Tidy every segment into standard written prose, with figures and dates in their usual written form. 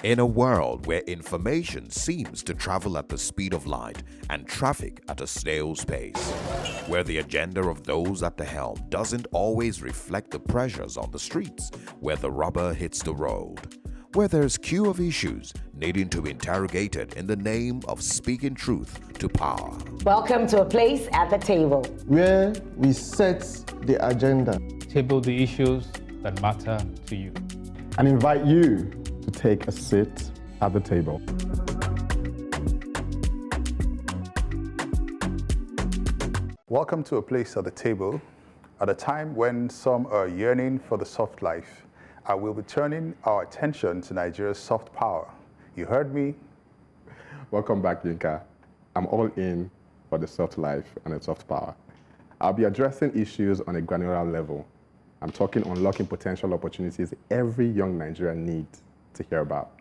In a world where information seems to travel at the speed of light and traffic at a snail's pace, where the agenda of those at the helm doesn't always reflect the pressures on the streets, where the rubber hits the road, where there's queue of issues needing to be interrogated in the name of speaking truth to power. Welcome to a place at the table, where we set the agenda, table the issues that matter to you, and invite you to take a seat at the table. Welcome to a place at the table. At a time when some are yearning for the soft life, I will be turning our attention to Nigeria's soft power. You heard me? Welcome back, Yinka. I'm all in for the soft life and the soft power. I'll be addressing issues on a granular level. I'm talking unlocking potential opportunities every young Nigerian needs to hear about.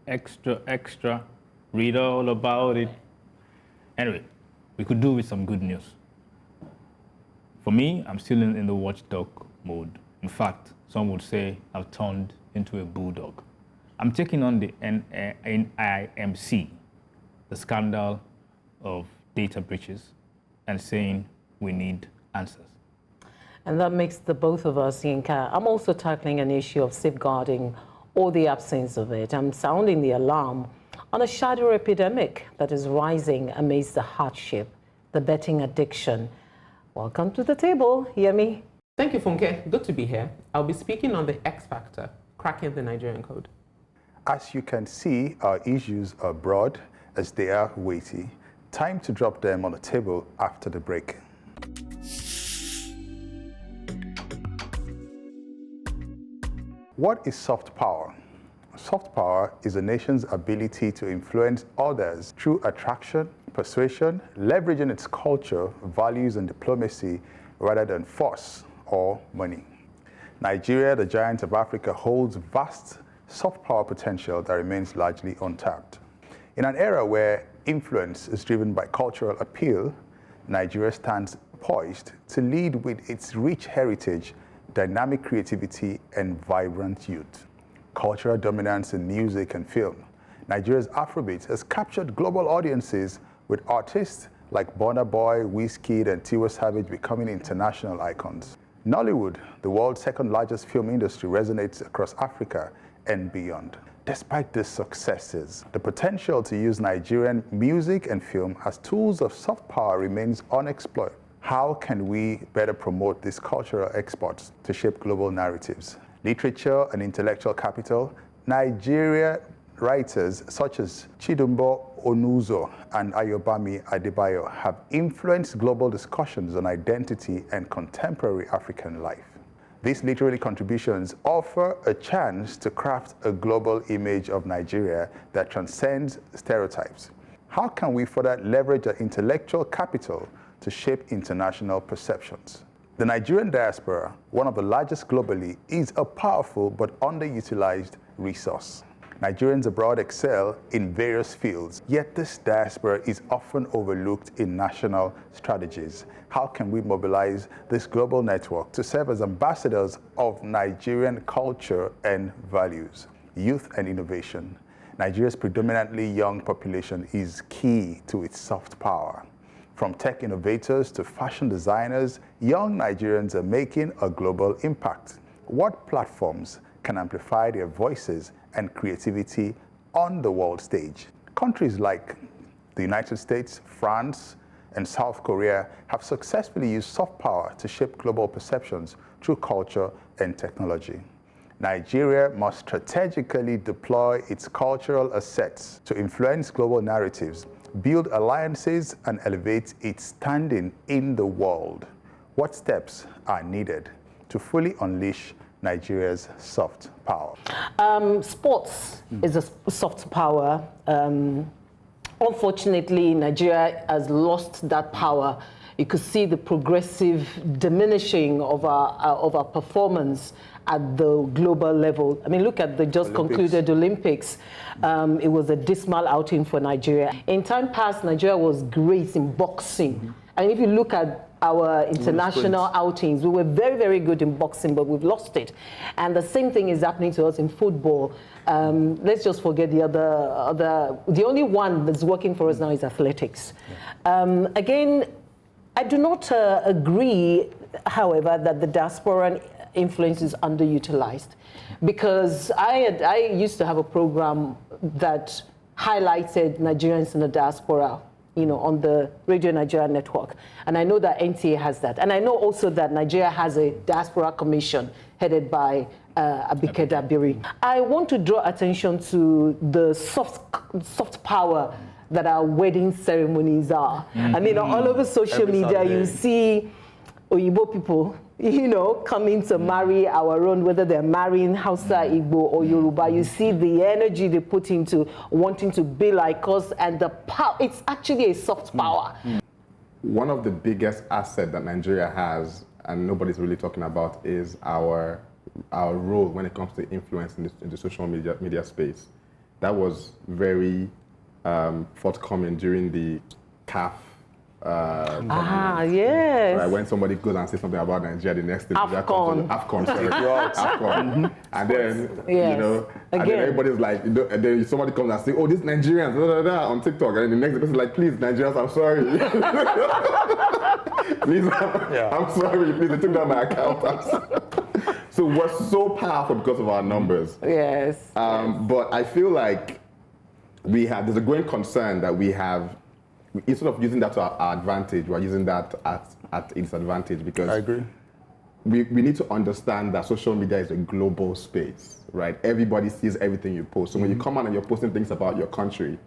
Extra, read all about it. Anyway, we could do with some good news. For me, I'm still in the watchdog mode. In fact, some would say I've turned into a bulldog. I'm taking on the NIMC, the scandal of data breaches, and saying we need answers. and that makes the both of us, Yinka. I'm also tackling an issue of safeguarding or the absence of it. I'm sounding the alarm on a shadow epidemic that is rising amidst the hardship, the betting addiction. Welcome to the table, Yemi. Thank you, Funke. Good to be here. I'll be speaking on the X factor, cracking the Nigerian code. As you can see, our issues are broad as they are weighty. Time to drop them on the table after the break. What is soft power? Soft power is a nation's ability to influence others through attraction, persuasion, leveraging its culture, values, and diplomacy rather than force or money. Nigeria, the giant of Africa, holds vast soft power potential that remains largely untapped. In an era where influence is driven by cultural appeal, Nigeria stands poised to lead with its rich heritage, dynamic creativity, and vibrant youth. Cultural dominance in music and film. Nigeria's Afrobeat has captured global audiences with artists like Burna Boy, Wizkid, and Tiwa Savage becoming international icons. Nollywood, the world's second largest film industry, resonates across Africa and beyond. Despite these successes, the potential to use Nigerian music and film as tools of soft power remains unexplored. How can we better promote these cultural exports to shape global narratives? Literature and intellectual capital. Nigeria writers such as Chidumbo Onuzo and Ayobami Adebayo have influenced global discussions on identity and contemporary African life. These literary contributions offer a chance to craft a global image of Nigeria that transcends stereotypes. How can we further leverage our intellectual capital to shape international perceptions? The Nigerian diaspora, one of the largest globally, is a powerful but underutilized resource. Nigerians abroad excel in various fields, yet this diaspora is often overlooked in national strategies. How can we mobilize this global network to serve as ambassadors of Nigerian culture and values? Youth and innovation. Nigeria's predominantly young population is key to its soft power. From tech innovators to fashion designers, young Nigerians are making a global impact. What platforms can amplify their voices and creativity on the world stage? Countries like the United States, France, and South Korea have successfully used soft power to shape global perceptions through culture and technology. Nigeria must strategically deploy its cultural assets to influence global narratives, build alliances, and elevate its standing in the world. What steps are needed to fully unleash Nigeria's soft power? Sports is a soft power. Unfortunately, Nigeria has lost that power. You could see the progressive diminishing of our performance at the global level. I mean, look at the just concluded Olympics. It was a dismal outing for Nigeria. In time past, Nigeria was great in boxing. And if you look at our international outings. We were very, very good in boxing, but we've lost it. And the same thing is happening to us in football. Let's just forget the other. The only one that's working for us now is athletics. Again, I do not agree, however, that the diaspora influence is underutilized, because I used to have a program that highlighted Nigerians in the diaspora, you know, on the Radio Nigeria network. And I know that NTA has that. And I know also that Nigeria has a diaspora commission headed by Abike Dabiri. I want to draw attention to the soft power that our wedding ceremonies are. I mean, all over social media, you see Oyibo people, you know, coming to marry our own, whether they're marrying Hausa, Igbo, or Yoruba. You see the energy they put into wanting to be like us, and the power. It's actually a soft power. One of the biggest assets that Nigeria has, and nobody's really talking about, is our role when it comes to influence in the social media space. That was very forthcoming during the CAF. Yes. Right, when somebody goes and says something about Nigeria, the next thing AFCON, sorry, AFCON, and then yes. you know, and then everybody's like, you know, and then somebody comes and says, "Oh, this Nigerians," on TikTok, and the next person is like, "Please, Nigerians, I'm sorry, please, I'm sorry, please, they took down my account." So we're so powerful because of our numbers. Yes. But I feel like there's a growing concern that we have. Instead of using that to our advantage, we're using that at its disadvantage, because I agree. We need to understand that social media is a global space, right? Everybody sees everything you post. So when you come out and you're posting things about your country,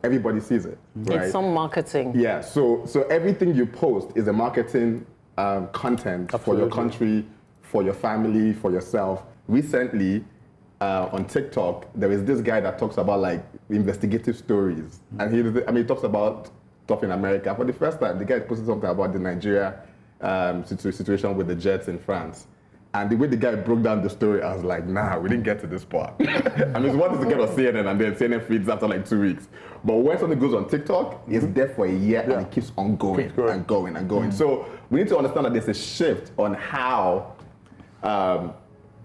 everybody sees it, right? It's some marketing. Yeah, so everything you post is a marketing content for your country, for your family, for yourself. Recently, on TikTok, there is this guy that talks about like investigative stories. And he talks about stuff in America. For the first time, the guy posted something about the Nigeria situation with the jets in France. And the way the guy broke down the story, I was like, nah, we didn't get to this part. I mean, what is the get on CNN, and then CNN feeds after like 2 weeks. But when something goes on TikTok, it's there for a year and it keeps on going and going and going. So we need to understand that there's a shift on how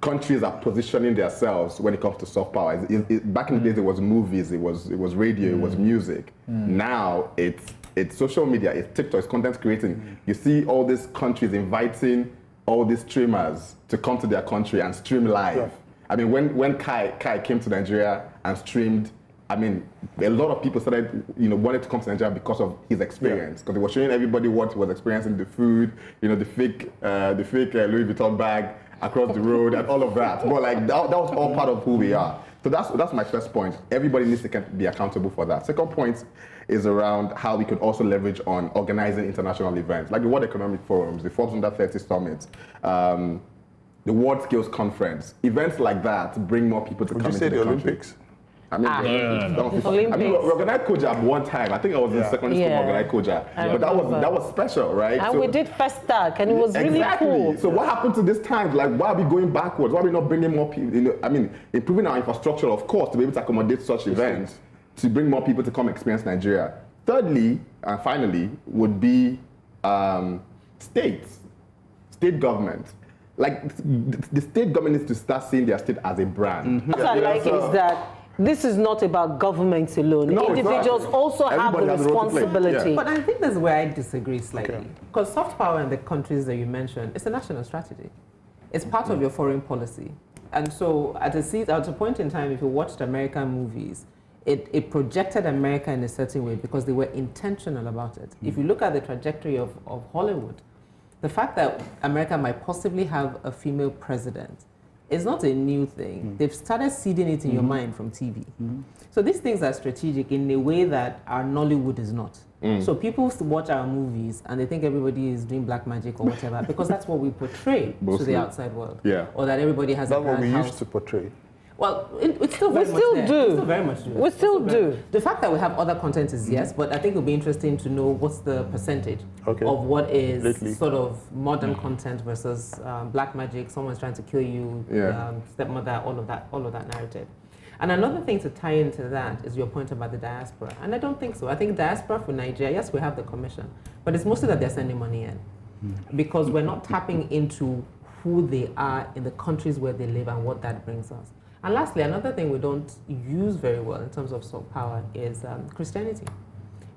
countries are positioning themselves when it comes to soft power. Back in the days, it was movies, it was radio, it was music. Now it's social media, it's TikTok, it's content creating. You see all these countries inviting all these streamers to come to their country and stream live. Yeah. I mean, when Kai came to Nigeria and streamed, I mean, a lot of people started, wanted to come to Nigeria because of his experience, because he was showing everybody what he was experiencing, the food, the fake Louis Vuitton bag across the road and all of that. But like that was all part of who we are. So that's my first point. Everybody needs to be accountable for that. Second point is around how we could also leverage on organizing international events, like the World Economic Forums, the Forbes Under 30 Summit, the World Skills Conference. Events like that bring more people to come into the country. Would you say the Olympics? I mean, I mean, we organized Koja one time. I think I was in secondary school organized Koja. But that was special, right? And we did Festac, and it was really cool. So what happened to this time? Like, why are we going backwards? Why are we not bringing more people? I mean, improving our infrastructure, of course, to be able to accommodate such events, to bring more people to come experience Nigeria. Thirdly, and finally, would be state government. Like, the state government needs to start seeing their state as a brand. What I like is that this is not about governments alone. No, individuals also have the responsibility. Yeah. But I think that's where I disagree slightly. Because soft power in the countries that you mentioned, it's a national strategy. It's part of your foreign policy. And so at a point in time, if you watched American movies, it projected America in a certain way because they were intentional about it. If you look at the trajectory of Hollywood, the fact that America might possibly have a female president is not a new thing. They've started seeding it in your mind from TV. So these things are strategic in a way that our Nollywood is not. So people watch our movies and they think everybody is doing black magic or whatever because that's what we portray to the outside world. Yeah. Or that everybody has a grand house. That's what we used to portray. Well, it's still very much there. We still very much do. We still do. The fact that we have other content is yes, but I think it'll be interesting to know what's the percentage of what is sort of modern content versus black magic, someone's trying to kill you, stepmother, all of that narrative. And another thing to tie into that is your point about the diaspora. And I don't think so. I think diaspora for Nigeria, yes, we have the commission, but it's mostly that they're sending money in. because we're not tapping into who they are in the countries where they live and what that brings us. And lastly, another thing we don't use very well in terms of soft power is Christianity.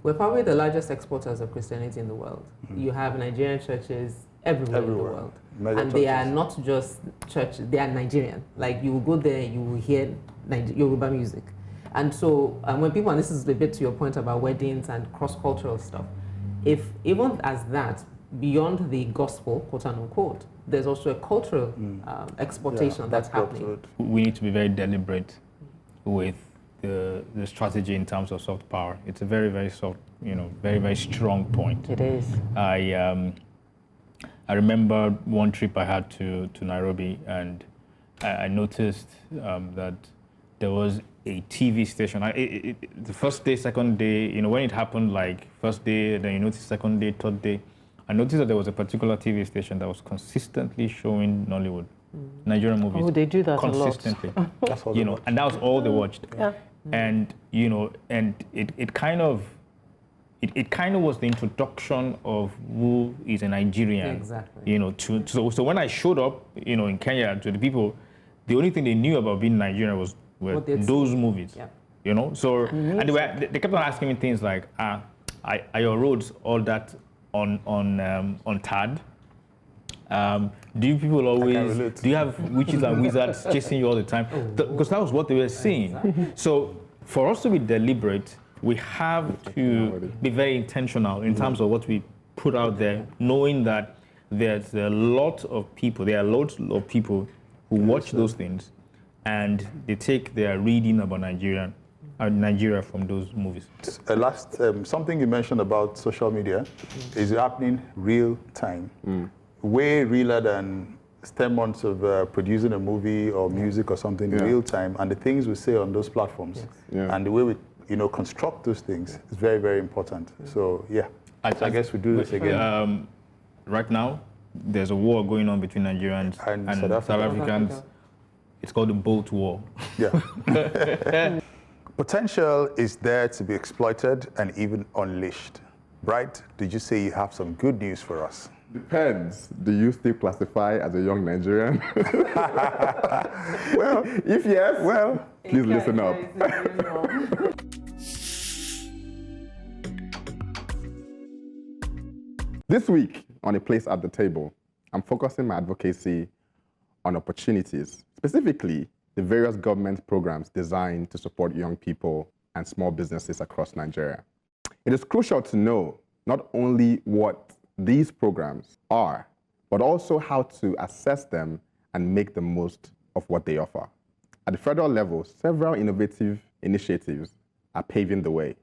We're probably the largest exporters of Christianity in the world. You have Nigerian churches everywhere. In the world. Mega and churches. they are not just church, they are Nigerian. Like you will go there, you will hear Yoruba music. And so when people, and this is a bit to your point about weddings and cross-cultural stuff, if even as that, beyond the gospel, quote unquote, there's also a cultural exportation that's happening. We need to be very deliberate with the strategy in terms of soft power. It's a very, very soft, very, very strong point. It is. I remember one trip I had to Nairobi, and I noticed that there was a TV station. The first day, second day, when it happened, like first day, then you notice second day, third day, I noticed that there was a particular TV station that was consistently showing Nollywood, Nigerian movies. Oh, they do that consistently. a lot. That's all And that was all they watched. Yeah. And it kind of was the introduction of who is a Nigerian. Exactly. So when I showed up, in Kenya to the people, the only thing they knew about being Nigerian were those movies. Yeah. So and they kept on asking me things like, are your roads all that on TAD? Do you people always, do you have witches and wizards chasing you all the time? Because that was what they were saying. Exactly. So for us to be deliberate, we have to be very intentional in terms of what we put out there, knowing that there's a lot of people, there are lots of people who watch those things and they take their reading about Nigeria from those movies. Last, something you mentioned about social media is happening real time. Way realer than 10 months of producing a movie or music or something in real time, and the things we say on those platforms and the way we construct those things is very, very important. So I guess we do this again. Right now, there's a war going on between Nigerians and South Africans. It's called the Bolt War. Yeah. Potential is there to be exploited and even unleashed. Bright, did you say you have some good news for us? Depends. Do you still classify as a young Nigerian? Well, if yes, please listen up. This week on A Place at the Table, I'm focusing my advocacy on opportunities, specifically the various government programs designed to support young people and small businesses across Nigeria. It is crucial to know not only what these programs are, but also how to assess them and make the most of what they offer. At the federal level, several innovative initiatives are paving the way.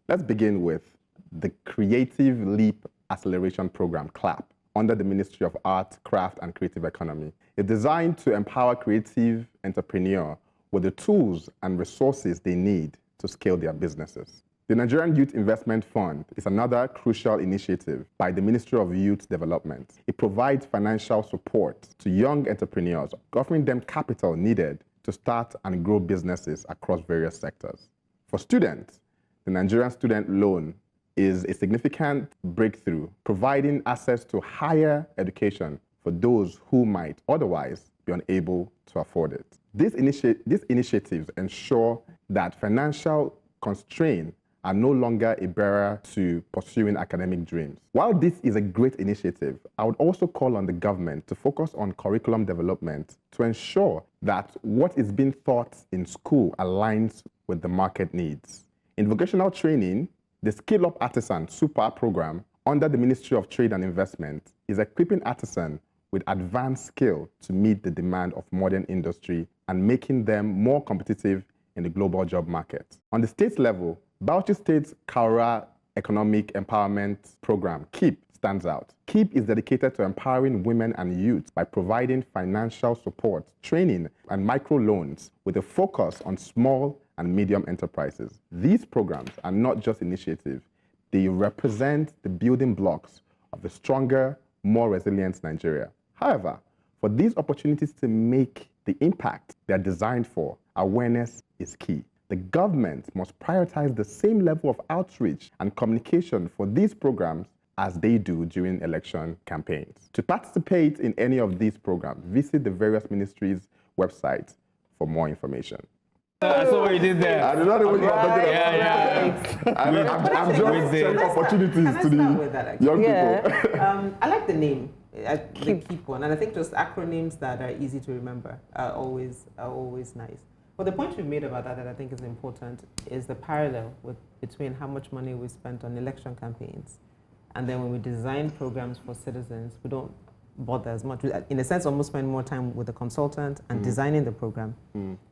Let's begin with the Creative Leap Acceleration Program, CLAP, under the Ministry of Art, Craft, and Creative Economy. It's designed to empower creative entrepreneurs with the tools and resources they need to scale their businesses. The Nigerian Youth Investment Fund is another crucial initiative by the Ministry of Youth Development. It provides financial support to young entrepreneurs, offering them capital needed to start and grow businesses across various sectors. For students, the Nigerian Student Loan is a significant breakthrough, providing access to higher education for those who might otherwise be unable to afford it. These initiatives ensure that financial constraints are no longer a barrier to pursuing academic dreams. While this is a great initiative, I would also call on the government to focus on curriculum development to ensure that what is being taught in school aligns with the market needs. In vocational training, the Skill Up Artisan Super program under the Ministry of Trade and Investment is equipping artisans with advanced skill to meet the demand of modern industry and making them more competitive in the global job market. On the state level, Bauchi State's Kaura Economic Empowerment Program, KEEP, stands out. KEEP is dedicated to empowering women and youth by providing financial support, training, and microloans with a focus on small and medium enterprises. These programs are not just initiatives, they represent the building blocks of a stronger, more resilient Nigeria. However, for these opportunities to make the impact they're designed for, awareness is key. The government must prioritize the same level of outreach and communication for these programs as they do during election campaigns. To participate in any of these programs, visit the various ministries' websites for more information. I saw what you did there. I did not know what you were talking about. Yeah. I'm just sharing opportunities Can I to start with that, actually? young people. I like the name, the keep one, and I think just acronyms that are easy to remember are always nice. But the point you made about that I think is important is the parallel between how much money we spent on election campaigns, and then when we design programs for citizens, we don't bother as much. We, in a sense, almost spend more time with the consultant and designing the program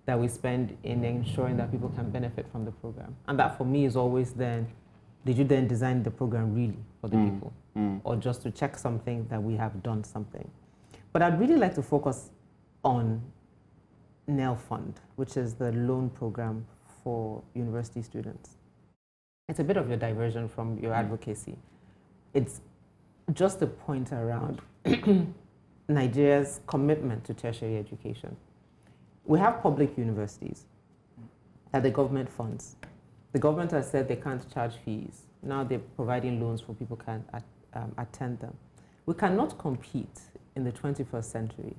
that we spend in ensuring that people can benefit from the program. And that for me is always then, did you then design the program really for the people? Or just to check something that we have done something? But I'd really like to focus on NEL Fund, which is the loan program for university students. It's a bit of a diversion from your advocacy. It's just a point around Nigeria's commitment to tertiary education. We have public universities that the government funds. The government has said they can't charge fees. Now they're providing loans for people who can attend them. We cannot compete in the 21st century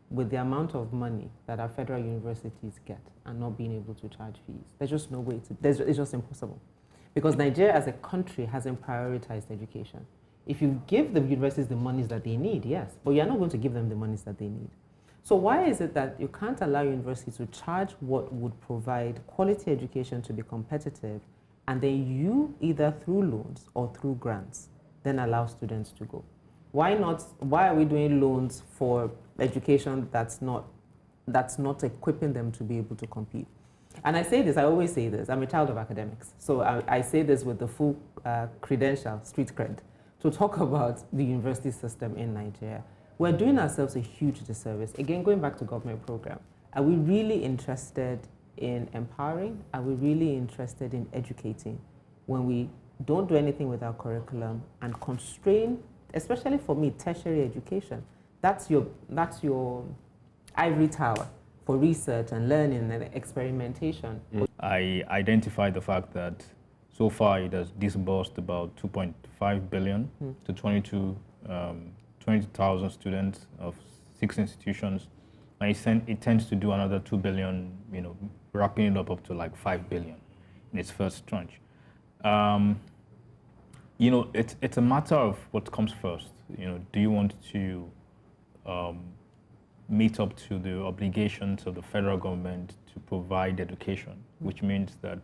with the amount of money that our federal universities get and not being able to charge fees. There's just no way to, it's just impossible. Because Nigeria as a country hasn't prioritized education. If you give the universities the monies that they need, yes, but you're not going to give them the monies that they need. So why is it that you can't allow universities to charge what would provide quality education to be competitive, and then you, either through loans or through grants, then allow students to go? Why not? Why are we doing loans for education that's not equipping them to be able to compete? And I say this, I always say this, I'm a child of academics, so I say this with the full credential, street cred, to talk about the university system in Nigeria. We're doing ourselves a huge disservice. Again, going back to government program, are we really interested in empowering? Are we really interested in educating when we don't do anything with our curriculum and constrain, especially for me, tertiary education? That's your ivory tower for research and learning and experimentation. I identified the fact that so far it has disbursed about 2.5 billion to 22,000 students of 6 institutions, and it tends to do another 2 billion, wrapping it up to like 5 billion in its first tranche. It's a matter of what comes first. Do you want to meet up to the obligations of the federal government to provide education, which means that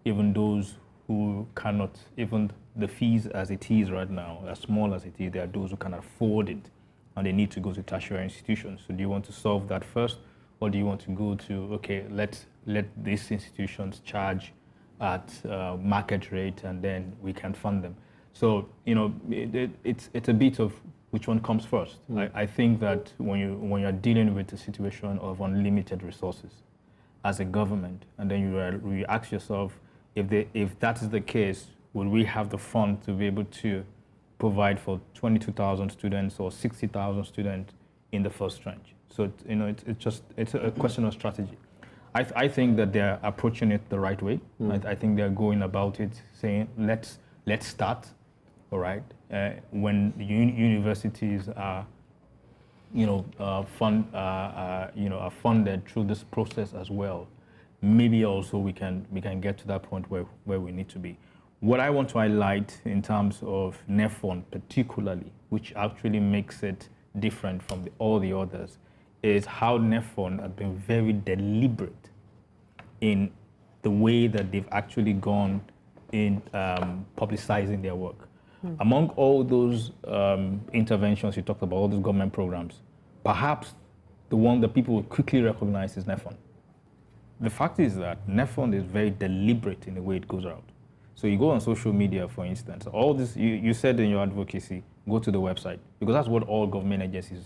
even those who cannot, even the fees as it is right now, as small as it is, there are those who can afford it and they need to go to tertiary institutions. So do you want to solve that first, or do you want to go to, okay, let these institutions charge at market rate and then we can fund them? So, it's a bit of which one comes first. I think that when you're dealing with a situation of unlimited resources as a government, and then you ask yourself, if that is the case, will we have the fund to be able to provide for 22,000 students or 60,000 students in the first tranche? So it's a question of strategy. I think that they're approaching it the right way. I think they're going about it saying let's start, all right. When the universities are funded through this process as well, maybe also we can get to that point where we need to be. What I want to highlight in terms of NEFON particularly, which actually makes it different from all the others, is how NEFON have been very deliberate in the way that they've actually gone in publicizing their work. Among all those interventions you talked about, all those government programs, perhaps the one that people will quickly recognize is NEFON. The fact is that NEFON is very deliberate in the way it goes out. So you go on social media, for instance, all this, you said in your advocacy, go to the website, because that's what all government agencies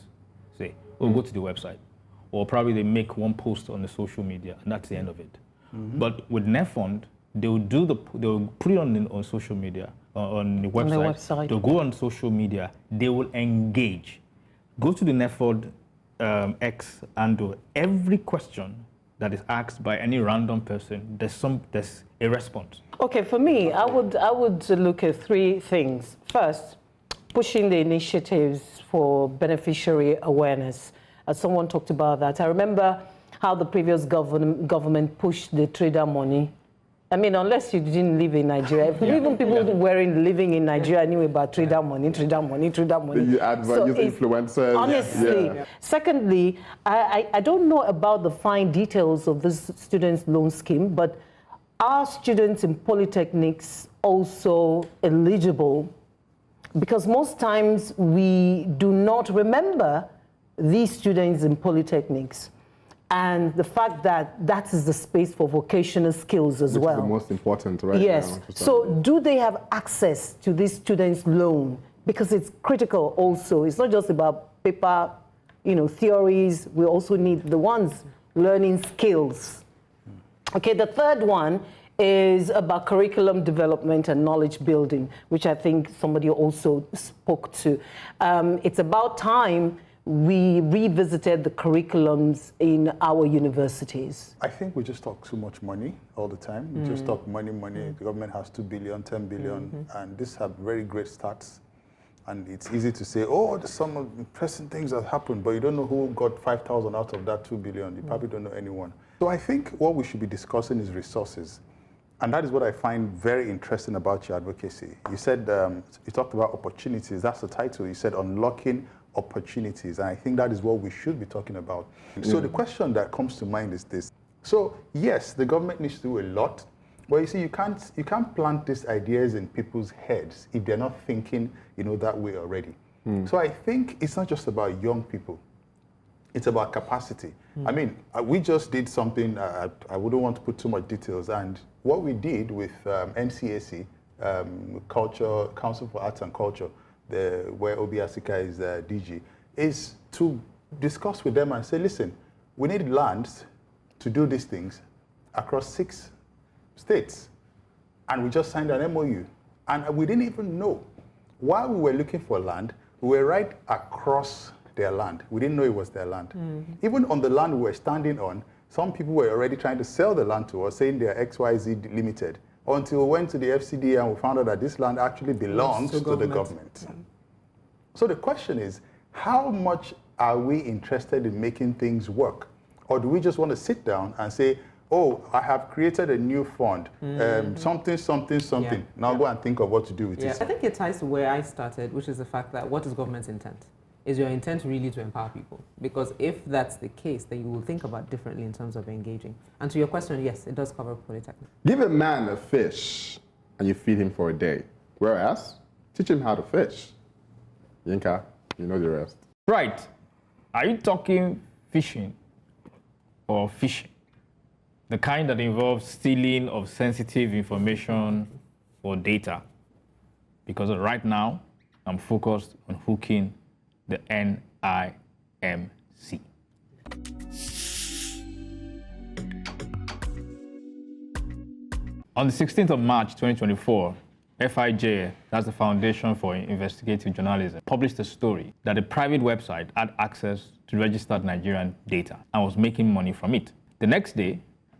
say. Oh, go to the website. Or probably they make one post on the social media, and that's the end of it. But with NEFON, they'll put it on social media, on the website. They'll go on social media, they will engage. Go to the NEFON X and every question that is asked by any random person, there's a response. Okay, for me, I would look at 3 things. First, pushing the initiatives for beneficiary awareness. Someone talked about that. I remember how the previous government pushed the trader money. I mean, unless you didn't live in Nigeria, even people living in Nigeria knew about trader money. You advertise influencers. Honestly. Yeah. Secondly, I don't know about the fine details of this students' loan scheme, but are students in polytechnics also eligible? Because most times we do not remember these students in polytechnics. And the fact that that is the space for vocational skills as well. Which is the most important right now. Yes. So do they have access to this students' loan? Because it's critical also. It's not just about paper, theories. We also need the ones learning skills. Okay, the third one is about curriculum development and knowledge building, which I think somebody also spoke to. It's about time we revisited the curriculums in our universities. I think we just talk too much money all the time. We just talk money. The government has 2 billion, 10 billion, and these have very great stats. And it's easy to say, oh, there's some impressive things that happened, but you don't know who got 5,000 out of that 2 billion. You probably don't know anyone. So I think what we should be discussing is resources. And that is what I find very interesting about your advocacy. You said, you talked about opportunities. That's the title. You said unlocking opportunities. And I think that is what we should be talking about. So the question that comes to mind is this. So yes, the government needs to do a lot, but you see, you can't plant these ideas in people's heads if they're not thinking, that way already. So I think it's not just about young people. It's about capacity. I mean, we just did something, I wouldn't want to put too much details, and what we did with NCAC, Council for Arts and Culture, where Obi Asika is DG, is to discuss with them and say, listen, we need lands to do these things across 6 states. And we just signed an MOU. And we didn't even know. While we were looking for land, we were right across their land. We didn't know it was their land. Even on the land we were standing on, some people were already trying to sell the land to us, saying they're XYZ Limited, until we went to the FCD and we found out that this land actually belongs to the government. So the question is, how much are we interested in making things work? Or do we just want to sit down and say, oh, I have created a new fund, something. Now go and think of what to do with it. I think it ties to where I started, which is the fact that what is government's intent? Is your intent really to empower people? Because if that's the case, then you will think about differently in terms of engaging. And to your question, yes, it does cover polytechnic. Give a man a fish and you feed him for a day. Whereas, teach him how to fish. Yinka, you know the rest. Right. Are you talking fishing or fishing? The kind that involves stealing of sensitive information or data? Because right now, I'm focused on hooking the NIMC. On the 16th of March 2024, FIJ, that's the Foundation for Investigative Journalism, published a story that a private website had access to registered Nigerian data and was making money from it. The next day,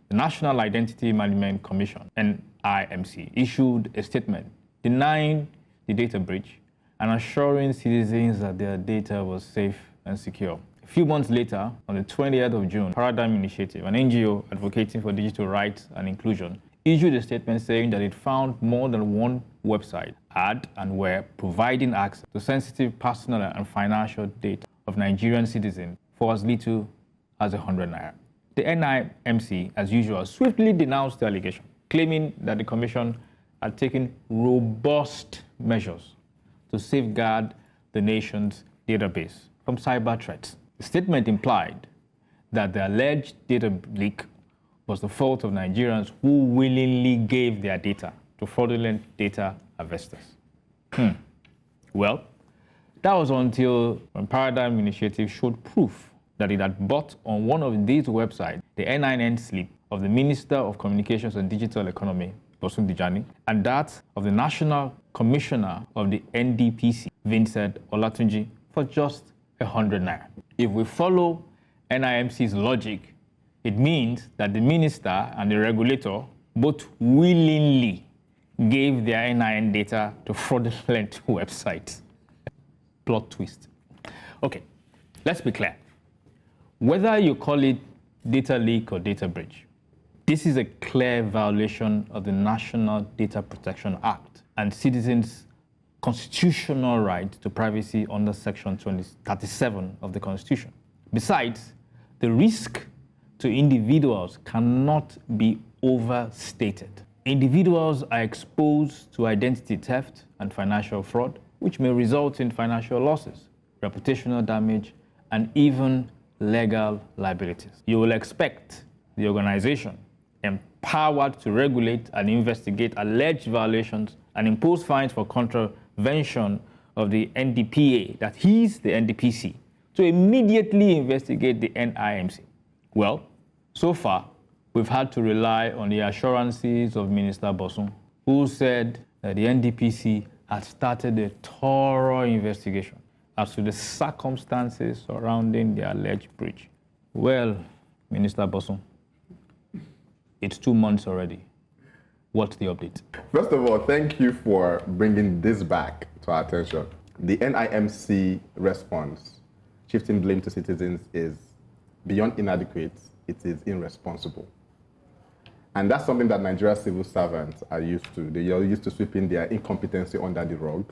the National Identity Management Commission, NIMC, issued a statement denying the data breach and assuring citizens that their data was safe and secure. A few months later, on the 20th of June, Paradigm Initiative, an NGO advocating for digital rights and inclusion, issued a statement saying that it found more than one website had and were providing access to sensitive personal and financial data of Nigerian citizens for as little as 100 naira. The NIMC, as usual, swiftly denounced the allegation, claiming that the Commission had taken robust measures to safeguard the nation's database from cyber threats. The statement implied that the alleged data leak was the fault of Nigerians who willingly gave their data to fraudulent data harvesters. Well, that was until when Paradigm Initiative showed proof that it had bought on one of these websites the NIN slip of the Minister of Communications and Digital Economy, Bosun Dijani, and that of the National Commissioner of the NDPC, Vincent Olatunji, for just 100 naira. If we follow NIMC's logic, it means that the minister and the regulator both willingly gave their NIN data to fraudulent websites. plot twist. Okay, let's be clear. Whether you call it data leak or data breach, this is a clear violation of the National Data Protection Act and citizens' constitutional right to privacy under Section 37 of the Constitution. Besides, the risk to individuals cannot be overstated. Individuals are exposed to identity theft and financial fraud, which may result in financial losses, reputational damage, and even legal liabilities. You will expect the organization empowered to regulate and investigate alleged violations and impose fines for contravention of the NDPA, that is the NDPC, to immediately investigate the NIMC. Well, so far, we've had to rely on the assurances of Minister Bosun, who said that the NDPC had started a thorough investigation as to the circumstances surrounding the alleged breach. Well, Minister Bosun, it's 2 months already. What's the update? First of all, thank you for bringing this back to our attention. The NIMC response, shifting blame to citizens, is beyond inadequate. It is irresponsible. And that's something that Nigerian civil servants are used to. They are used to sweeping their incompetency under the rug.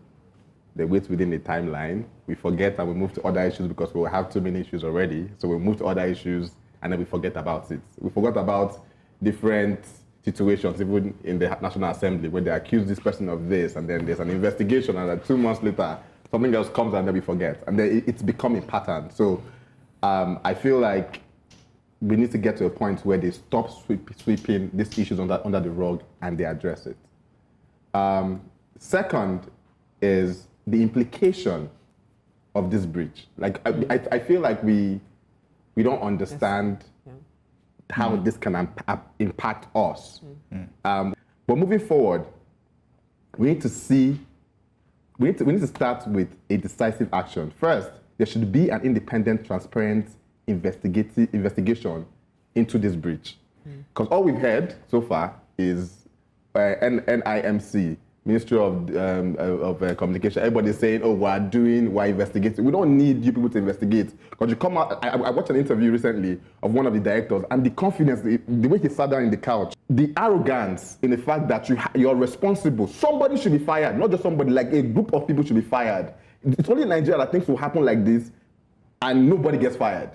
They wait within a timeline. We forget and we move to other issues because we have too many issues already. So we move to other issues and then we forget about it. We forgot about different situations, even in the National Assembly, where they accuse this person of this, and then there's an investigation, and then 2 months later, something else comes and then we forget. And then it's become a pattern. So I feel like we need to get to a point where they stop sweeping these issues under the rug and they address it. Second is the implication of this breach. Like, I feel like we don't understand how this can impact us. But moving forward, we need to start with a decisive action. First, there should be an independent, transparent investigation into this breach. Because all we've heard so far is NIMC, Ministry of Communication, everybody's saying, oh, we're investigating. We don't need you people to investigate. Because you come out, I watched an interview recently of one of the directors, and the confidence, the way he sat down in the couch, the arrogance in the fact that you're responsible. Somebody should be fired, not just somebody, like a group of people should be fired. It's only in Nigeria that things will happen like this, and nobody gets fired.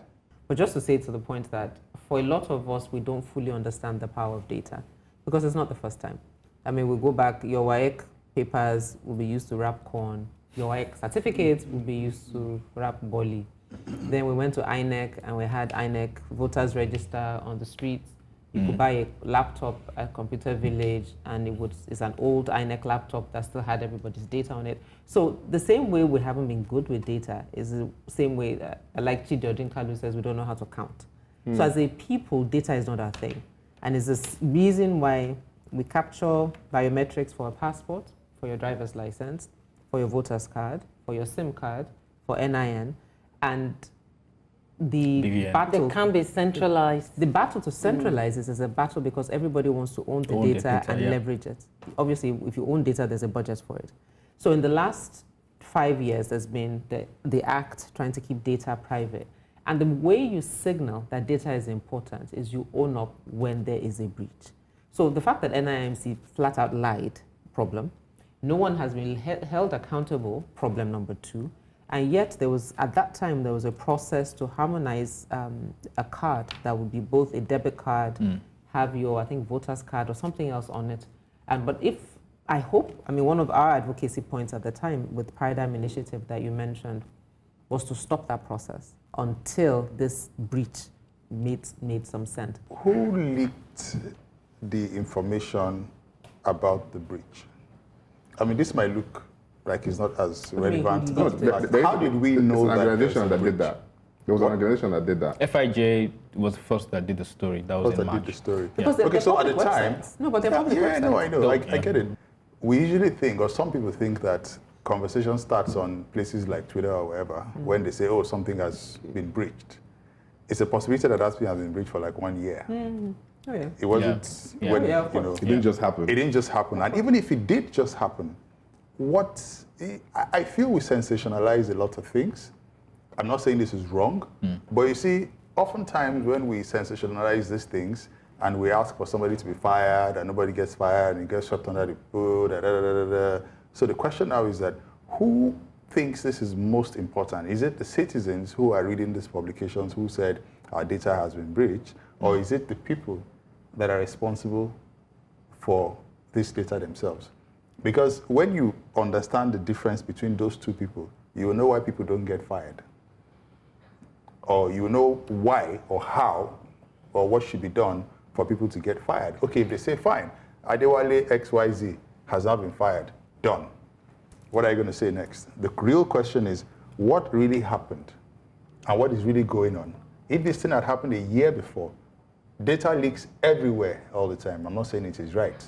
But just to say to the point that for a lot of us, we don't fully understand the power of data, because it's not the first time. I mean, we go back, your WAEC papers will be used to wrap corn. Your WAEC certificates will be used to wrap boli. Then we went to INEC and we had INEC voters register on the streets. You could buy a laptop at Computer Village and it's an old INEC laptop that still had everybody's data on it. So the same way we haven't been good with data is the same way that, like Chidodin Kalu says, we don't know how to count. So as a people, data is not our thing. And it's this reason why we capture biometrics for a passport, for your driver's license, for your voter's card, for your SIM card, for NIN, and the battle... They can be centralized. The battle to centralize is a battle because everybody wants to own the data and leverage it. Obviously, if you own data, there's a budget for it. So in the last 5 years, there's been the act trying to keep data private. And the way you signal that data is important is you own up when there is a breach. So the fact that NIMC flat out lied, problem. No one has been held accountable, problem number 2. And yet at that time, there was a process to harmonize a card that would be both a debit card, have your, I think, voter's card or something else on it. But one of our advocacy points at the time with Paradigm Initiative that you mentioned was to stop that process until this breach made some sense. Who leaked the information about the breach? I mean, this might look like it's not as relevant. How did we know that? There was an organization that did that. There was an organization that did that. FIJ was the first that did the story. That was in March. Did the story. Because Okay, so at the time... No, but they're public websites. No, I know. I get it. We usually think, or some people think, that conversation starts on places like Twitter or wherever when they say, oh, something has been breached. It's a possibility that has been breached for like 1 year. Oh, yeah. It wasn't It didn't just happen. It didn't just happen. And even if it did just happen, I feel we sensationalize a lot of things. I'm not saying this is wrong, but you see, oftentimes when we sensationalize these things and we ask for somebody to be fired and nobody gets fired and it gets swept under the hood, so the question now is that who thinks this is most important? Is it the citizens who are reading these publications who said our data has been breached, or is it the people that are responsible for this data themselves? Because when you understand the difference between those two people, you will know why people don't get fired. Or you know why or how or what should be done for people to get fired. Okay, if they say, fine, Adewale XYZ has not been fired, done. What are you going to say next? The real question is, what really happened? And what is really going on? If this thing had happened a year before, data leaks everywhere all the time. I'm not saying it is right.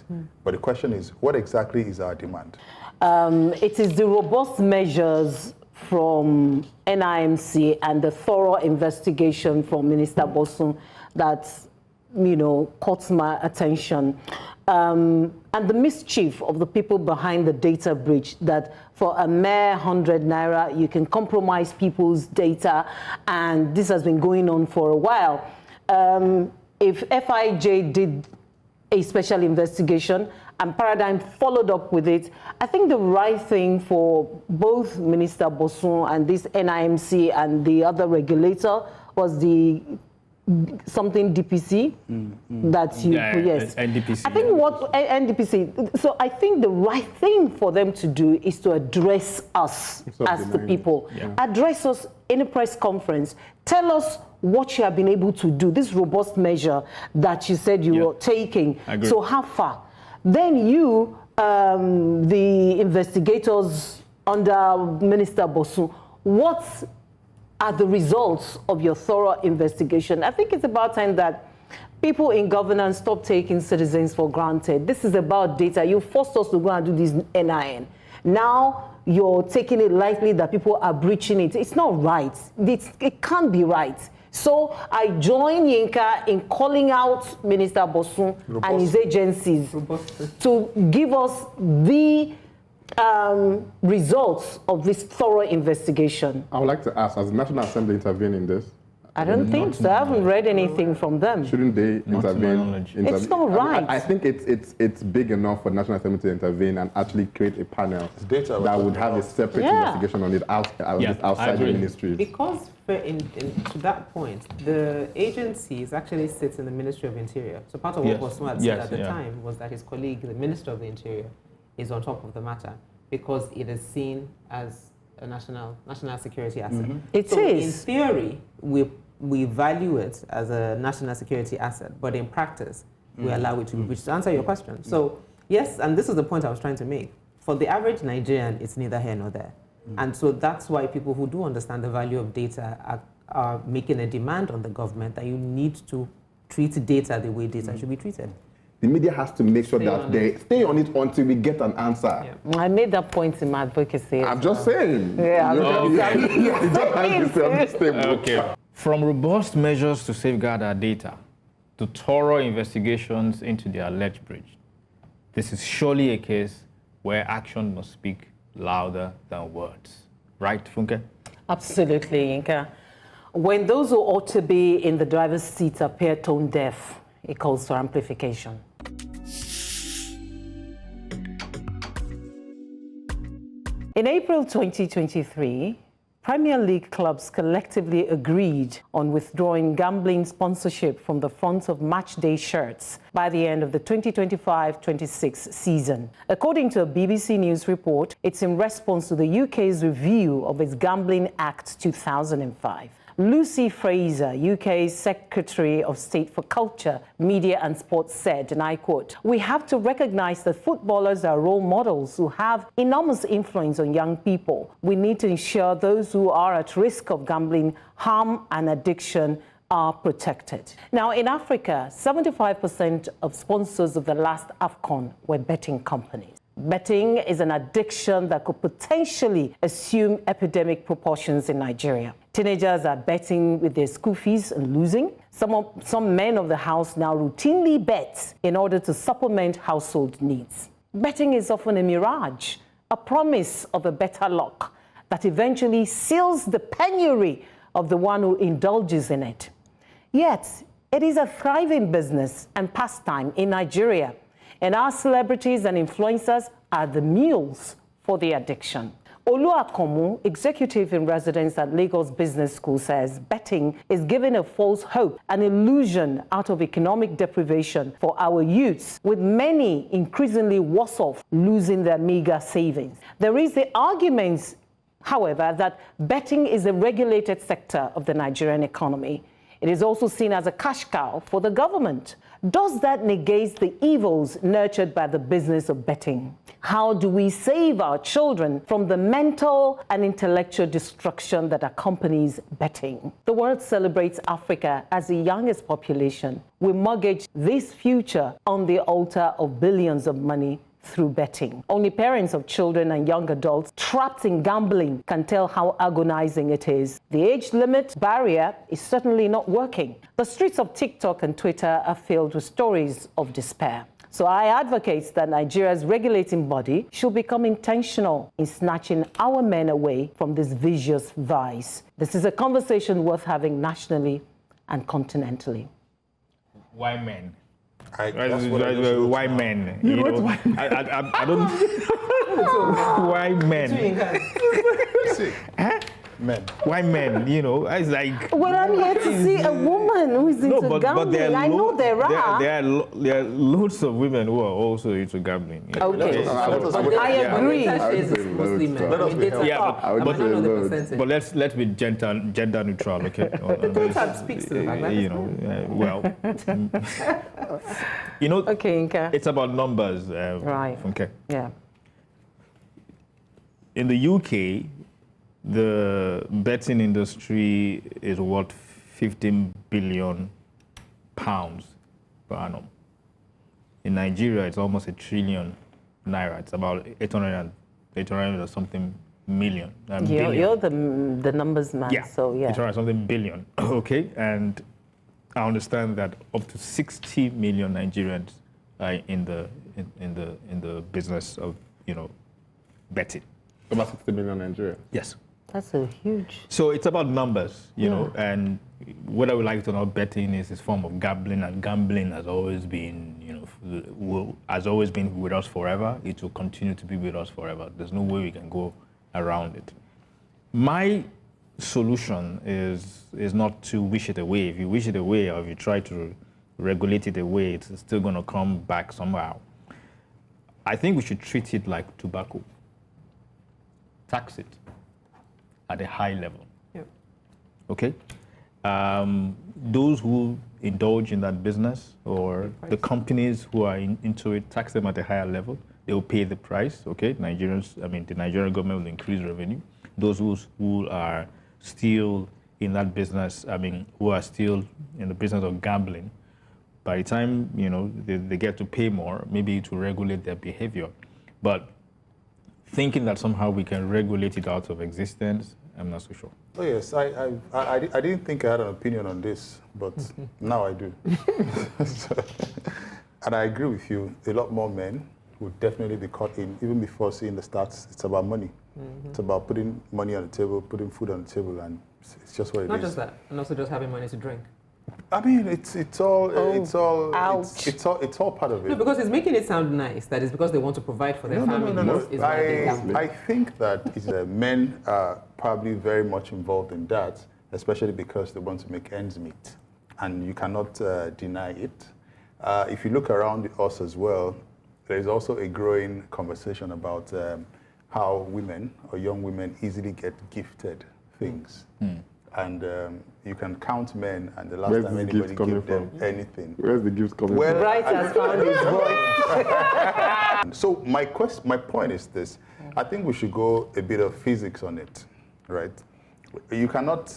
But the question is, what exactly is our demand? It is the robust measures from NIMC and the thorough investigation from Minister Bosun that, caught my attention. And the mischief of the people behind the data breach, that for a mere 100 naira, you can compromise people's data, and this has been going on for a while. If FIJ did a special investigation and Paradigm followed up with it, I think the right thing for both Minister Bosun and this NIMC and the other regulator was the something DPC that you, yes. NDPC. I think what NDPC, so I think the right thing for them to do is to address us as the people. Yeah. Address us in a press conference. Tell us what you have been able to do, this robust measure that you said you were taking. So how far? Then you, the investigators under Minister Bosun, what are the results of your thorough investigation? I think it's about time that people in governance stop taking citizens for granted. This is about data. You forced us to go and do this NIN. Now you're taking it lightly that people are breaching it. It's not right. It can't be right. So I join Yinka in calling out Minister Bosun and his agencies to give us the results of this thorough investigation. I would like to ask, has the National Assembly intervened in this? I don't think so. I haven't read anything from them. Shouldn't they intervene? It's not right. I think it's big enough for the National Assembly to intervene and actually create a panel that would have a separate investigation on it outside the ministries. Because to that point, the agencies actually sit in the Ministry of Interior. So part of what Bosun had said at the time was that his colleague, the Minister of the Interior, is on top of the matter because it is seen as a national security asset. It is. In theory, we value it as a national security asset, but in practice, we allow it to be breached. To answer your question. So yes, and this is the point I was trying to make. For the average Nigerian, it's neither here nor there. And so that's why people who do understand the value of data are making a demand on the government that you need to treat data the way data should be treated. The media has to make sure that they stay on it until we get an answer. Yeah. I made that point in my advocacy. I'm just saying. Yeah, okay. From robust measures to safeguard our data to thorough investigations into the alleged breach, this is surely a case where action must speak louder than words. Right, Funke? Absolutely, Yinka. When those who ought to be in the driver's seat appear tone deaf, it calls for amplification. In April 2023, Premier League clubs collectively agreed on withdrawing gambling sponsorship from the front of matchday shirts by the end of the 2025-26 season. According to a BBC News report, it's in response to the UK's review of its Gambling Act 2005. Lucy Fraser, UK's Secretary of State for Culture, Media and Sports, said, and I quote, "We have to recognize that footballers are role models who have enormous influence on young people. We need to ensure those who are at risk of gambling, harm and addiction are protected." Now, in Africa, 75% of sponsors of the last AFCON were betting companies. Betting is an addiction that could potentially assume epidemic proportions in Nigeria. Teenagers are betting with their school fees and losing. Some men of the house now routinely bet in order to supplement household needs. Betting is often a mirage, a promise of a better luck that eventually seals the penury of the one who indulges in it. Yet, it is a thriving business and pastime in Nigeria, and our celebrities and influencers are the mules for the addiction. Oluwakomu, executive in residence at Lagos Business School, says betting is giving a false hope, an illusion out of economic deprivation for our youths, with many increasingly worse off losing their meager savings. There is the argument, however, that betting is a regulated sector of the Nigerian economy. It is also seen as a cash cow for the government. Does that negate the evils nurtured by the business of betting? How do we save our children from the mental and intellectual destruction that accompanies betting? The world celebrates Africa as the youngest population. We mortgage this future on the altar of billions of money through betting. Only parents of children and young adults trapped in gambling can tell how agonizing it is. The age limit barrier is certainly not working. The streets of TikTok and Twitter are filled with stories of despair. So I advocate that Nigeria's regulating body should become intentional in snatching our men away from this vicious vice. This is a conversation worth having nationally and continentally. Why men? Why men? You know, I don't. Why men? Huh? Men. Why men? You know, it's like. Well, I'm here to see a woman who is into gambling. I know there are. There are loads of women who are also into gambling. Okay, I agree. But let's be gender neutral, okay? The concept speaks to the fact. You know, well, you know. Okay, Yinka. It's about numbers, Right. Okay. Yeah. In the UK, the betting industry is worth 15 billion pounds per annum. In Nigeria, it's almost 1 trillion naira. It's about 800 or something million. You're the numbers man, Yeah, so yeah. 800 something billion. Okay, and I understand that up to 60 million Nigerians are in the business of, you know, betting. About 60 million Nigeria. Yes. That's a huge. So it's about numbers, you know, and whether we like it or not, betting is this form of gambling, and gambling has always been, you know, has always been with us forever. It will continue to be with us forever. There's no way we can go around it. My solution is not to wish it away. If you wish it away, or if you try to regulate it away, it's still going to come back somehow. I think we should treat it like tobacco. Tax it at a high level. Yep. Okay? Those who indulge in that business, or the companies who are into it, tax them at a higher level. They will pay the price, okay? The Nigerian government will increase revenue. Those who are still in that business, who are still in the business of gambling, by the time, you know, they get to pay more, maybe to regulate their behavior. But thinking that somehow we can regulate it out of existence, I'm not so sure. Oh yes, I didn't think I had an opinion on this, but now I do. And I agree with you. A lot more men would definitely be caught in, even before seeing the stats. It's about money. It's about putting money on the table, putting food on the table, and it's just what it is. Not just that, and also just having money to drink. I mean, it's all part of it. No, because it's making it sound nice. That is because they want to provide for their family. No. I think that men are probably very much involved in that, especially because they want to make ends meet, and you cannot deny it. If you look around us as well, there is also a growing conversation about how women or young women easily get gifted things. And you can count men, and the last time anybody gave them anything. Where's the gift coming from? Bright has found his voice. So my point is this. I think we should go a bit of physics on it, right? You cannot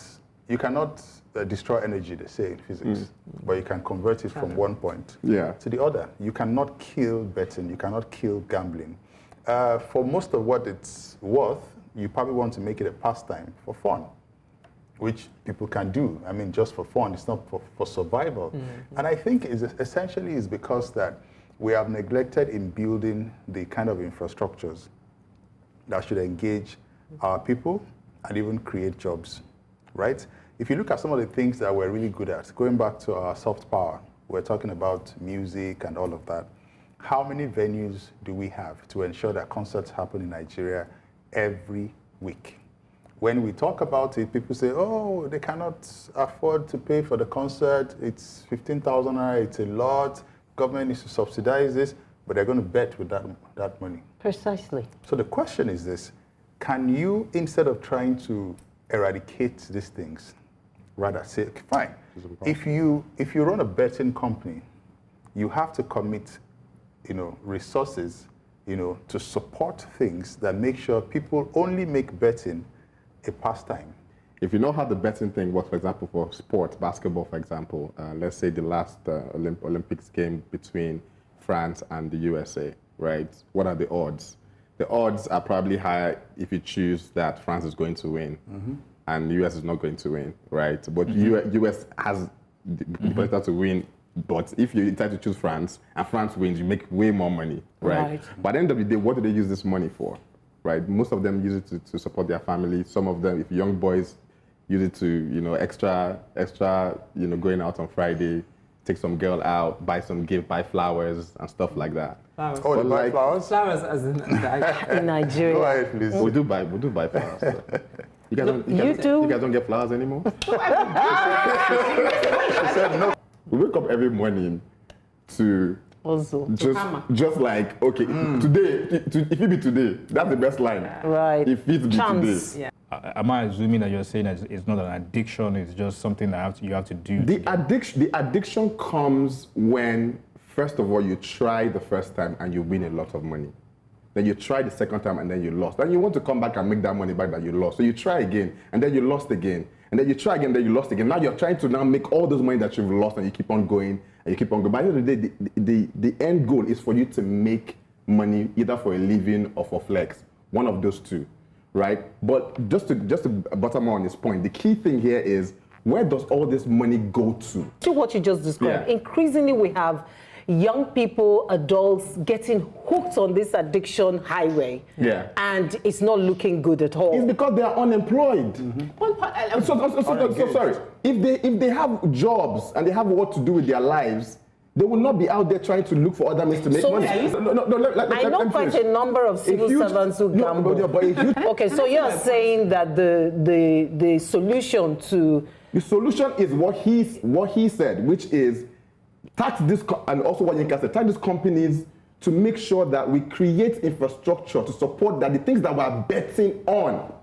destroy energy, they say in physics, but you can convert it from one point to the other. You cannot kill betting. You cannot kill gambling. For most of what it's worth, you probably want to make it a pastime for fun, which people can do. I mean, just for fun. It's not for survival. And I think essentially is because that we have neglected in building the kind of infrastructures that should engage our people and even create jobs, right? If you look at some of the things that we're really good at, going back to our soft power, we're talking about music and all of that. How many venues do we have to ensure that concerts happen in Nigeria every week? When we talk about it, people say, oh, they cannot afford to pay for the concert. It's 15,000 naira, it's a lot. Government needs to subsidize this, but they're going to bet with that money. Precisely. So the question is this: can you, instead of trying to eradicate these things, rather say, okay, fine, if you run a betting company, you have to commit, resources, to support things that make sure people only make betting a pastime. If you know how the betting thing works, for example, for sports, basketball, for example, let's say the last Olympics game between France and the USA, right? What are the odds? The odds are probably higher if you choose that France is going to win and the US is not going to win, right? But US has the potential to win, but if you decide to choose France and France wins, you make way more money, right? But at the end of the day, what do they use this money for, right? Most of them use it to support their family. Some of them, if young boys, use it to, extra, going out on Friday, take some girl out, buy some gift, buy flowers and stuff like that. Flowers. Oh, they buy flowers? Flowers as in In Nigeria. Go ahead, please. We do buy flowers. So. You guys don't get flowers anymore? We wake up every morning to Also. just like, okay, today, if it be today, that's the best line. Right. If it be Chance. today. Yeah. Am I assuming that you're saying that it's not an addiction, it's just something that you have to do? The addiction comes when, first of all, you try the first time and you win a lot of money. Then you try the second time and then you lost. Then you want to come back and make that money back that you lost. So you try again and then you lost again. And then you try again, then you lost again. Now you're trying to now make all those money that you've lost and you keep on going and you keep on going. By the end of the day, the end goal is for you to make money either for a living or for flex. One of those two, right? But just to bottom on this point, the key thing here is, where does all this money go to? To what you just described, Yeah. increasingly we have young people, adults getting hooked on this addiction highway. Yeah. And it's not looking good at all. It's because they are unemployed. One part, So sorry. If they have jobs and they have what to do with their lives, they will not be out there trying to look for other means to make money. I know quite a number of civil servants who gamble. Okay, so you're saying that the solution to... The solution is what he said, which is tax this, and also what Yinka said, tax these companies to make sure that we create infrastructure to support that the things that we're betting on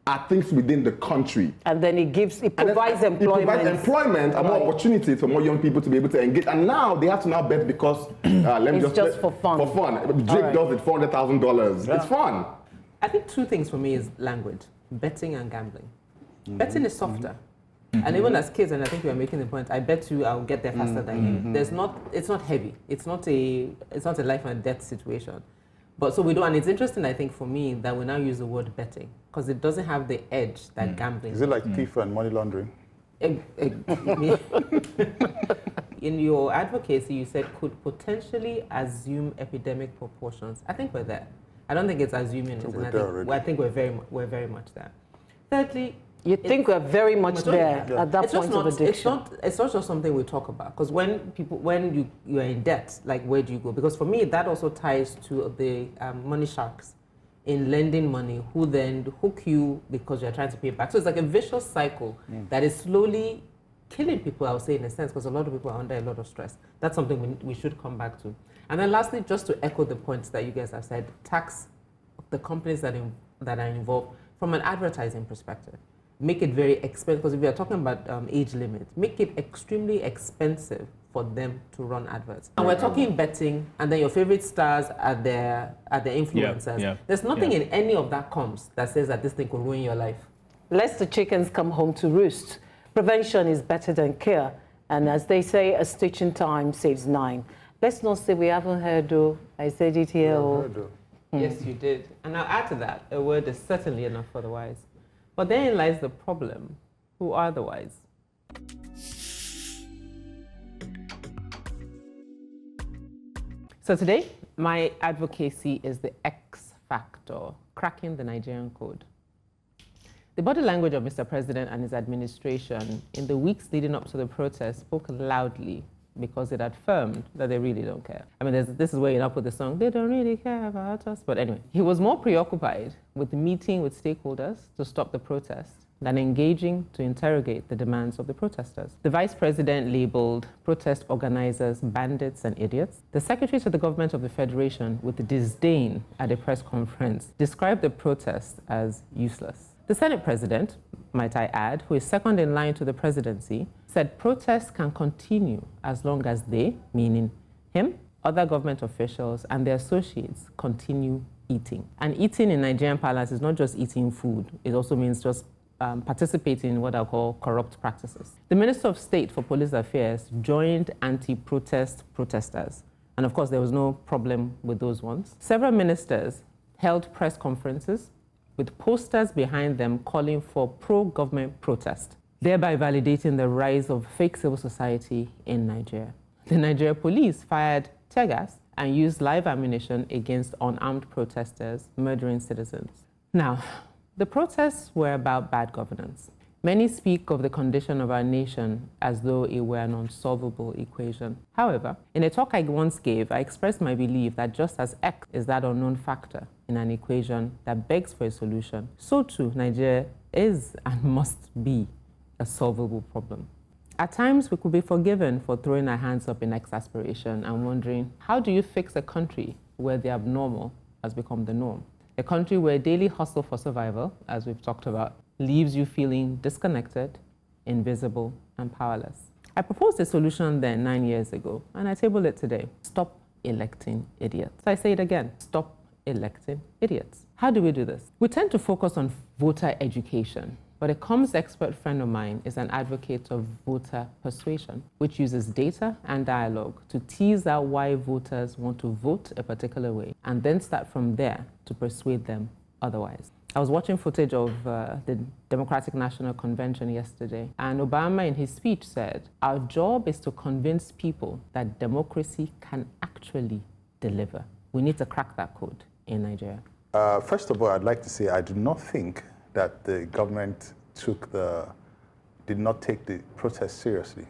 are things within the country. And then it provides employment. It provides employment and more opportunities for more young people to be able to engage. And now they have to now bet because it's just for fun. For fun. Drake does it $400,000. It's fun. I think two things for me is language, betting and gambling. Betting is softer. And even as kids, and I think you are making the point, I bet you I'll get there faster than you. It's not heavy. It's not a life and death situation. But so we do, and it's interesting, I think, for me, that we now use the word betting, because it doesn't have the edge that gambling. Is it like thief and money laundering? In your advocacy, you said could potentially assume epidemic proportions. I think we're there. I don't think it's assuming it. I think we're very much there. Thirdly, you think we're very much there at that point of addiction? It's not just something we talk about, because when you are in debt, like, where do you go? Because for me, that also ties to the money sharks in lending money, who then hook you because you're trying to pay back. So it's like a vicious cycle that is slowly killing people, I would say, in a sense, because a lot of people are under a lot of stress. That's something we should come back to. And then lastly, just to echo the points that you guys have said, tax the companies that are involved from an advertising perspective. Make it very expensive, because if we are talking about age limit, make it extremely expensive for them to run adverts. And we're talking betting, and then your favorite stars are the influencers. Yeah. There's nothing in any of that comms that says that this thing could ruin your life. Lest the chickens come home to roost. Prevention is better than cure. And as they say, a stitch in time saves 9. Let's not say we haven't heard, though. I said it here. Yes, you did. And I'll add to that, a word is certainly enough for the wise. But therein lies the problem. Who are the wise? So today, my advocacy is the X factor. cracking the Nigerian code. The body language of Mr. President and his administration in the weeks leading up to the protest spoke loudly because it affirmed that they really don't care. I mean, this is where you now put the song, they don't really care about us. But anyway, he was more preoccupied with meeting with stakeholders to stop the protest than engaging to interrogate the demands of the protesters. The vice president labeled protest organizers bandits and idiots. The secretary to the government of the federation, with disdain at a press conference, described the protest as useless. The Senate president, might I add, who is second in line to the presidency, said protests can continue as long as they, meaning him, other government officials, and their associates continue eating. And eating in Nigerian parlance is not just eating food, it also means just participating in what I call corrupt practices. The Minister of State for Police Affairs joined anti-protest protesters. And of course, there was no problem with those ones. Several ministers held press conferences with posters behind them calling for pro-government protest, thereby validating the rise of fake civil society in Nigeria. The Nigeria police fired tear gas and used live ammunition against unarmed protesters, murdering citizens. Now, the protests were about bad governance. Many speak of the condition of our nation as though it were an unsolvable equation. However, in a talk I once gave, I expressed my belief that just as X is that unknown factor in an equation that begs for a solution, so too Nigeria is and must be a solvable problem. At times, we could be forgiven for throwing our hands up in exasperation and wondering, how do you fix a country where the abnormal has become the norm? A country where daily hustle for survival, as we've talked about, leaves you feeling disconnected, invisible, and powerless. I proposed a solution then 9 years ago, and I tabled it today. Stop electing idiots. So I say it again, stop electing idiots. How do we do this? We tend to focus on voter education, but a comms expert friend of mine is an advocate of voter persuasion, which uses data and dialogue to tease out why voters want to vote a particular way, and then start from there to persuade them otherwise. I was watching footage of the Democratic National Convention yesterday, and Obama in his speech said, our job is to convince people that democracy can actually deliver. We need to crack that code in Nigeria. First of all, I'd like to say I do not think that the government did not take the protest seriously.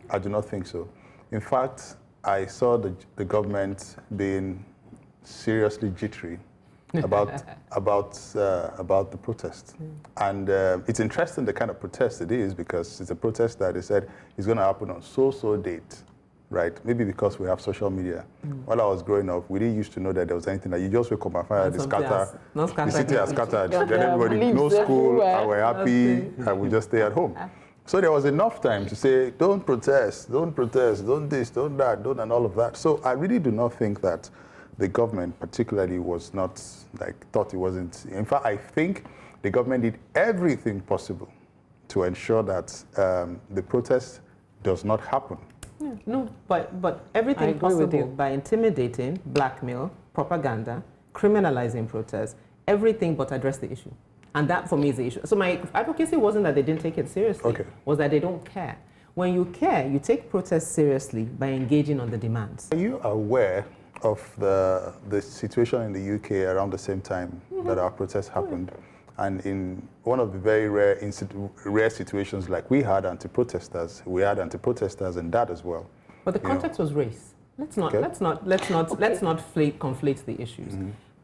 I do not think so. In fact, I saw the government being seriously jittery about the protest. And it's interesting the kind of protest it is, because it's a protest that they said is going to happen on so-so date, right? Maybe because we have social media. While I was growing up, we didn't used to know that there was anything that you just wake up and find out the scatter. The city has scattered. Then everybody, no school, and we're happy, and we just stay at home. So there was enough time to say, don't protest, don't this, don't that, don't, and all of that. So I really do not think that the government particularly was not, thought it wasn't. In fact, I think the government did everything possible to ensure that the protest does not happen. Yeah, no, but everything possible by intimidating, blackmail, propaganda, criminalizing protests, everything but address the issue. And that, for me, is the issue. So my advocacy wasn't that they didn't take it seriously, was that they don't care. When you care, you take protests seriously by engaging on the demands. Are you aware of the situation in the UK around the same time that our protests happened? And in one of the very rare situations like we had anti-protesters in that as well. But the context was race. Let's not conflate the issues.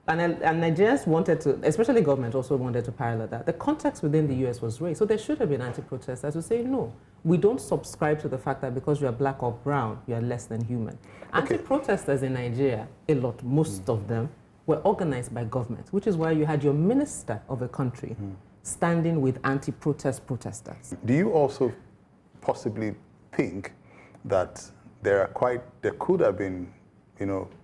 And Nigerians wanted to, especially government also wanted to parallel that. The context within the US was race. So there should have been anti-protesters who say, no, we don't subscribe to the fact that because you are black or brown, you are less than human. Anti-protesters in Nigeria, most of them, were organized by government, which is why you had your minister of a country standing with anti-protest protesters. Do you also possibly think that there could have been,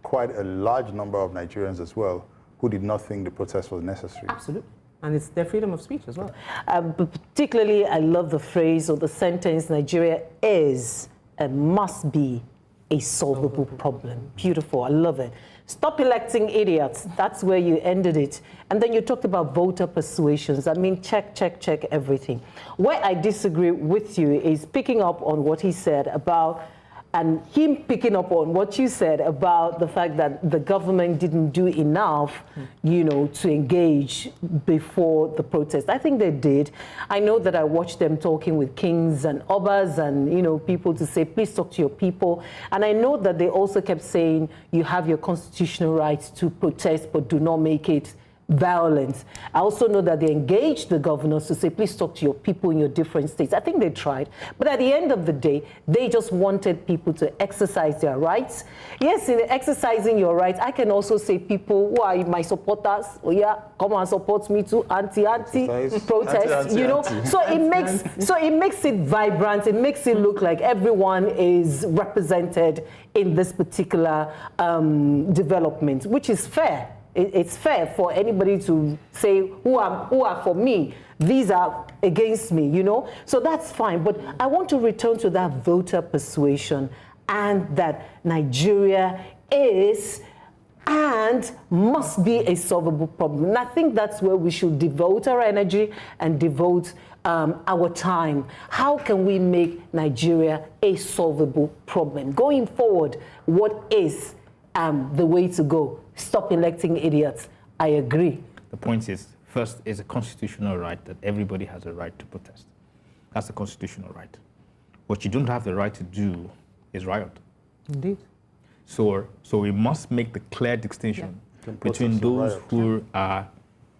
quite a large number of Nigerians as well who did not think the protest was necessary? Absolutely. And it's their freedom of speech as well. But particularly, I love the phrase or the sentence, Nigeria is and must be a solvable problem. Beautiful, I love it. Stop electing idiots. That's where you ended it. And then you talked about voter persuasions. I mean, check everything. Where I disagree with you is picking up on what he said about and him picking up on what you said about the fact that the government didn't do enough, you know, to engage before the protest. I think they did. I know that I watched them talking with kings and obas and, you know, people to say, please talk to your people. And I know that they also kept saying, you have your constitutional right to protest, but do not make it violence. I also know that they engaged the governors to say, please talk to your people in your different states. I think they tried. But at the end of the day, they just wanted people to exercise their rights. Yes, in exercising your rights, I can also say people who are my supporters, oh yeah, come and support me too, anti-protest, you know. So it makes it vibrant. It makes it look like everyone is represented in this particular development, which is fair. It's fair for anybody to say who are for me, these are against me, you know. So that's fine. But I want to return to that voter persuasion and that Nigeria is and must be a solvable problem. And I think that's where we should devote our energy and devote our time. How can we make Nigeria a solvable problem? Going forward, what is the way to go? Stop electing idiots. I agree. The point is, first, is a constitutional right that everybody has a right to protest. That's a constitutional right. What you don't have the right to do is riot. Indeed. So we must make the clear distinction between those who are,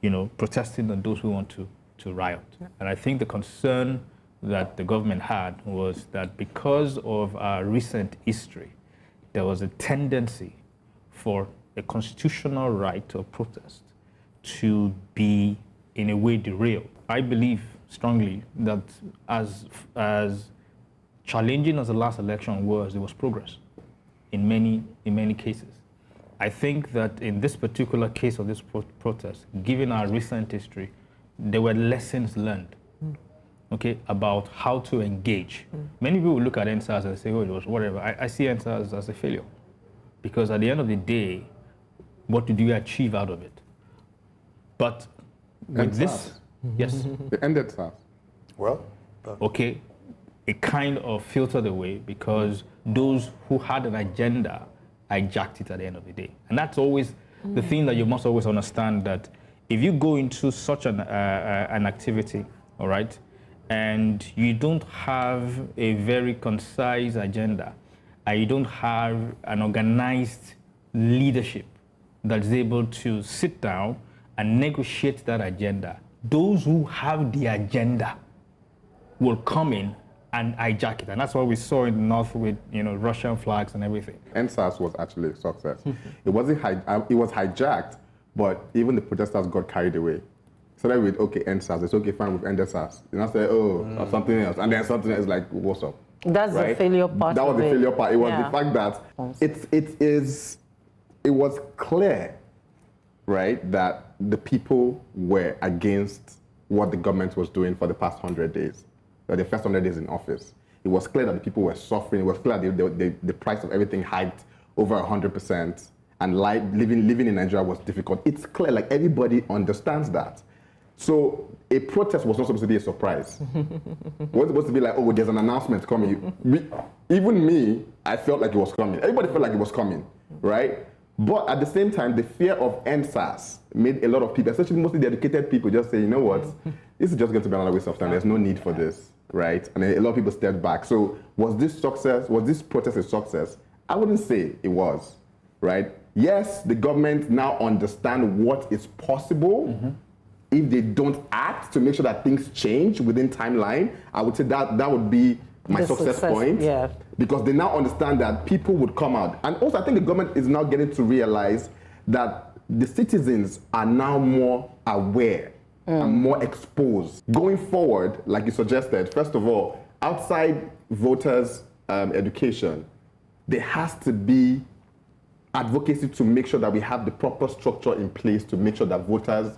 you know, protesting and those who want to riot. Yeah. And I think the concern that the government had was that because of our recent history, there was a tendency for a constitutional right to protest to be, in a way, derailed. I believe strongly that as challenging as the last election was, there was progress in many cases. I think that in this particular case of this protest, given our recent history, there were lessons learned, okay, about how to engage. Many people look at NSAS and say, oh, it was whatever. I see NSAS as a failure, because at the end of the day, what did you achieve out of it? But with this, yes. They ended SARS. Well, okay, it kind of filtered away because those who had an agenda hijacked it at the end of the day. And that's always the thing that you must always understand, that if you go into such an activity, all right, and you don't have a very concise agenda, and you don't have an organized leadership that's able to sit down and negotiate that agenda, those who have the agenda will come in and hijack it. And that's what we saw in the north with, you know, Russian flags and everything. NSAS was actually a success. It wasn't it was hijacked, but even the protesters got carried away. Started with, okay, NSAS, it's okay, fine, we've ended SARS. And I said, or something else. And then something else like, what's up? That's the failure part. That was the failure part. It was the fact that it was clear, right, that the people were against what the government was doing for the past 100 days, the first 100 days in office. It was clear that the people were suffering. It was clear that the price of everything hiked over 100%, and living in Nigeria was difficult. It's clear, like everybody understands that. So a protest was not supposed to be a surprise. It was supposed to be like, oh, there's an announcement coming. Even me, I felt like it was coming. Everybody felt like it was coming, right? But at the same time, the fear of NSAS made a lot of people, especially mostly the educated people, just say, you know what, this is just going to be another waste of time. There's no need for this, right? And a lot of people stepped back. So was this protest a success? I wouldn't say it was, right? Yes, the government now understand what is possible if they don't act to make sure that things change within timeline. I would say that would be my success point, because they now understand that people would come out. And also, I think the government is now getting to realize that the citizens are now more aware and more exposed. Going forward, like you suggested, first of all, outside voters' education, there has to be advocacy to make sure that we have the proper structure in place to make sure that voters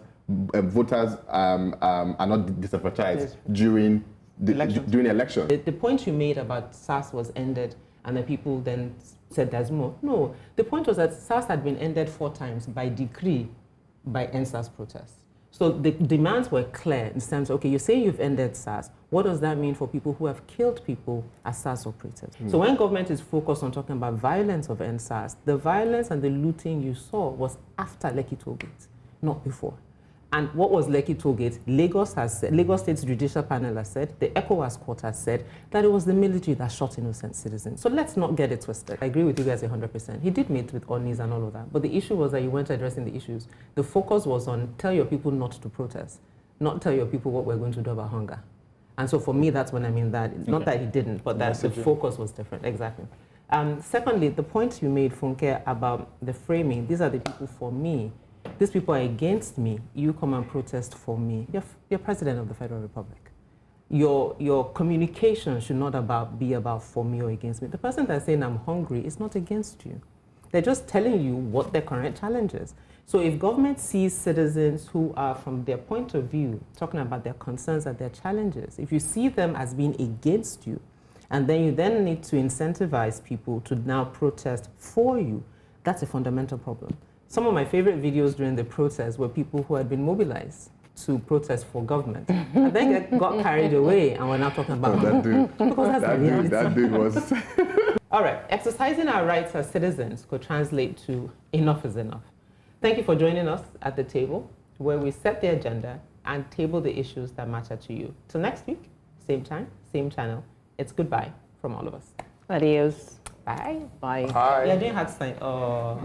are not disenfranchised during the election. The point you made about SARS was ended, and the people then said there's more. No, the point was that SARS had been ended 4 times by decree by NSAS protests. So the demands were clear in terms of, okay, you're saying you've ended SARS. What does that mean for people who have killed people as SARS operatives? So when government is focused on talking about violence of NSARS, the violence and the looting you saw was after Lekki Tollgate, not before. And what was Lekki Tollgate? Lagos has said, Lagos State's Judicial Panel has said, the ECOWAS Court has said that it was the military that shot innocent citizens. So let's not get it twisted. I agree with you guys 100%. He did meet with Onis and all of that. But the issue was that you weren't addressing the issues. The focus was on tell your people not to protest, not tell your people what we're going to do about hunger. And so for me, that's when I mean that. Not that he didn't, but that the focus was different. Exactly. Secondly, the point you made, Funke, about the framing, these are the people for me. These people are against me. You come and protest for me. You're president of the Federal Republic. Your communication should not be about for me or against me. The person that's saying I'm hungry is not against you. They're just telling you what their current challenge is. So if government sees citizens who are, from their point of view, talking about their concerns and their challenges, if you see them as being against you, and then you then need to incentivize people to now protest for you, that's a fundamental problem. Some of my favorite videos during the protest were people who had been mobilized to protest for government. And then got carried away, and we're now talking about that dude. Because that's That dude was... All right, exercising our rights as citizens could translate to enough is enough. Thank you for joining us at the table, where we set the agenda and table the issues that matter to you. Till next week, same time, same channel. It's goodbye from all of us. Adios. Bye. Bye. Hi. Yeah, doing hard sign. Oh.